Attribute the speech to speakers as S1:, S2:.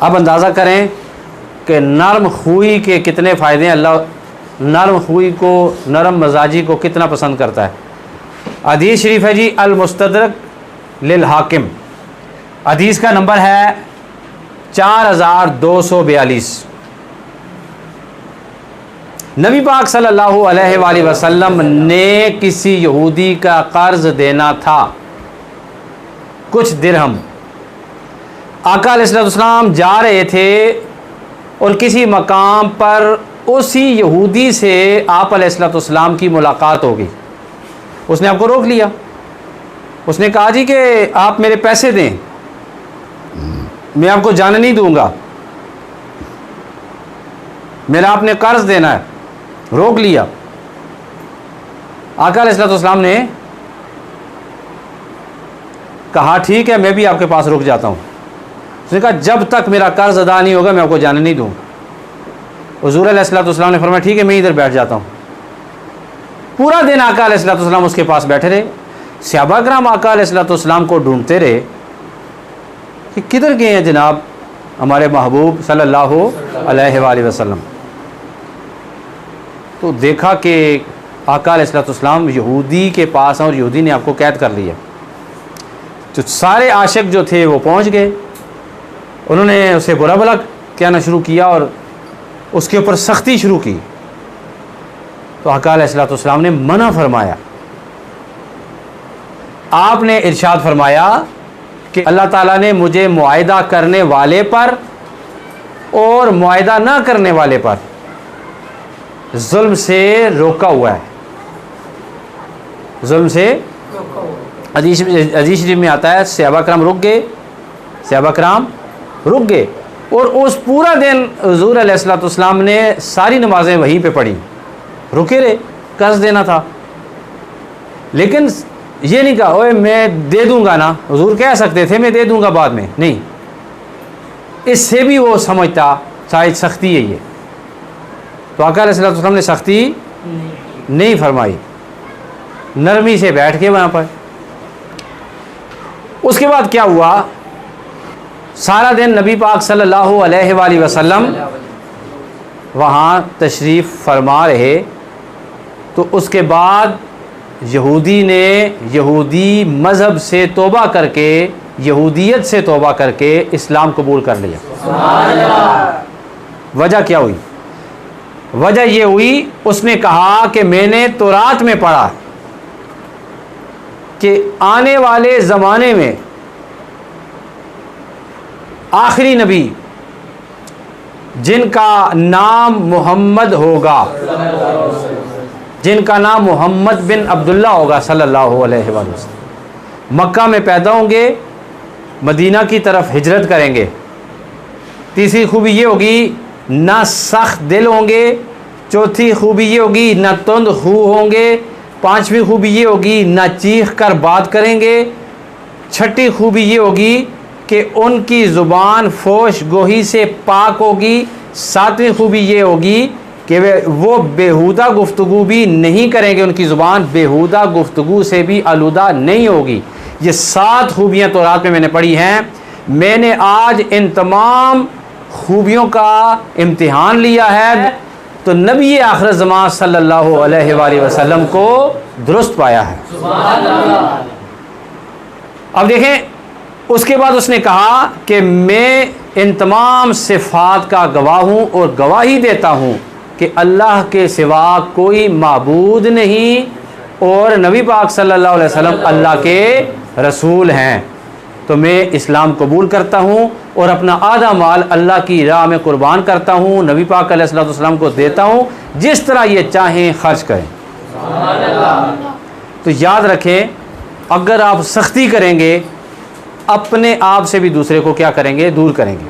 S1: अब अंदाज़ा करें कि नरम खुई के कितने फ़ायदे हैं। अल्लाह नरम खुई को, नरम मजाजी को कितना पसंद करता है। हदीस शरीफ है जी अल-मुस्तदरक लिल हाकिम, हदीस का नंबर है 4242। नबी पाक सल्लल्लाहु अलैहि वसल्लम ने किसी यहूदी का कर्ज देना था, कुछ दिरहम। आका अलैहिस्सलाम जा रहे थे और किसी मकाम पर उसी यहूदी से आप अलैहिस्सलाम की मुलाकात हो गई। उसने आपको रोक लिया, उसने कहा जी कि आप मेरे पैसे दें, मैं आपको जाने नहीं दूंगा, मेरा आपने कर्ज देना है। रोक लिया। आका अलैहिस्सलाम ने कहा ठीक है, मैं भी आपके पास रुक जाता हूँ। उसने कहा जब तक मेरा कर्ज अदा नहीं होगा मैं आपको जाने नहीं दूँगा। हुज़ूर अलैहिस्सलाम ने फरमाया ठीक है, मैं इधर बैठ जाता हूँ। पूरा दिन आका अलैहिस्सलाम उसके पास बैठे रहे। सहाबा किराम आका अलैहिस्सलाम को ढूंढते रहे कि किधर गए हैं जनाब हमारे महबूब सल्लल्लाहु अलैहि वसल्लम। तो देखा कि आका अलैहिस्सलाम यहूदी के पास हैं और यहूदी ने आपको कैद कर लिया। तो सारे आशिक जो थे वो पहुंच गए, उन्होंने उसे बुरा भला कहना शुरू किया और उसके ऊपर सख्ती शुरू की। तो आका अलैहिस्सलाम ने मना फरमाया। आपने इरशाद फरमाया कि अल्लाह ताला ने मुझे मुआहिदा करने वाले पर और मुआहिदा ना करने वाले पर जुल्म से रोका हुआ है। जुल्म से हदीस शरीफ में आता है सहाबा किराम रुक गए, सहाबा किराम रुक गए और उस पूरा दिन हुज़ूर अलैहिस्सलाम ने सारी नमाजें वहीं पे पढ़ी, रुके रहे। कर्ज देना था, लेकिन ये नहीं कहा ओए मैं दे दूंगा ना। हुज़ूर कह सकते थे मैं दे दूंगा बाद में, नहीं, इससे भी वो समझता शायद सख्ती है ये। तो आका अलैहिस्सलाम ने सख्ती नहीं फरमाई, नरमी से बैठ के वहाँ पर। उसके बाद क्या हुआ, सारा दिन नबी पाक सल्लल्लाहु अलैहि वसल्लम वहाँ तशरीफ़ फरमा रहे। तो उसके बाद यहूदी ने यहूदी मज़हब से तौबा करके, यहूदियत से तौबा करके इस्लाम कबूल कर लिया। वजह क्या हुई? वजह ये हुई, उसने कहा कि मैंने तौरात में पढ़ा कि आने वाले ज़माने में आखिरी नबी जिनका नाम मोहम्मद होगा, जिनका नाम मोहम्मद बिन अब्दुल्ला होगा सल्लल्लाहु अलैहि वसल्लम, मक्का में पैदा होंगे, मदीना की तरफ हिजरत करेंगे। तीसरी खूबी ये होगी ना सख्त दिल होंगे। चौथी खूबी ये होगी ना तुंद खू होंगे। पांचवी खूबी ये होगी ना चीख कर बात करेंगे। छठी खूबी ये होगी कि उनकी ज़ुबान फोश गोही से पाक होगी। सातवीं खूबी ये होगी कि वो बेहुदा गुफ्तगू भी नहीं करेंगे, उनकी ज़ुबान बेहुदा गुफ्तगू से भी आलूदा नहीं होगी। ये 7 खूबियाँ तौरात में मैंने पढ़ी हैं। मैंने आज इन तमाम खूबियों का इम्तिहान लिया है तो नबी आखिर ज़मान सल्लल्लाहु अलैहि वसल्लम को दुरुस्त पाया है। अब देखें, उसके बाद उसने कहा कि मैं इन तमाम सिफ़ात का गवाह हूँ और गवाही देता हूँ कि अल्लाह के सिवा कोई माबूद नहीं और नबी पाक सल्लल्लाहु अलैहि वसल्लम अल्लाह के रसूल हैं। तो मैं इस्लाम कबूल करता हूँ और अपना आधा माल अल्लाह की राह में कुर्बान करता हूँ, नबी पाक अलैहि वसल्लम को देता हूँ, जिस तरह ये चाहें खर्च करें। तो याद रखें, अगर आप सख्ती करेंगे अपने आप से भी दूसरे को क्या करेंगे, दूर करेंगे।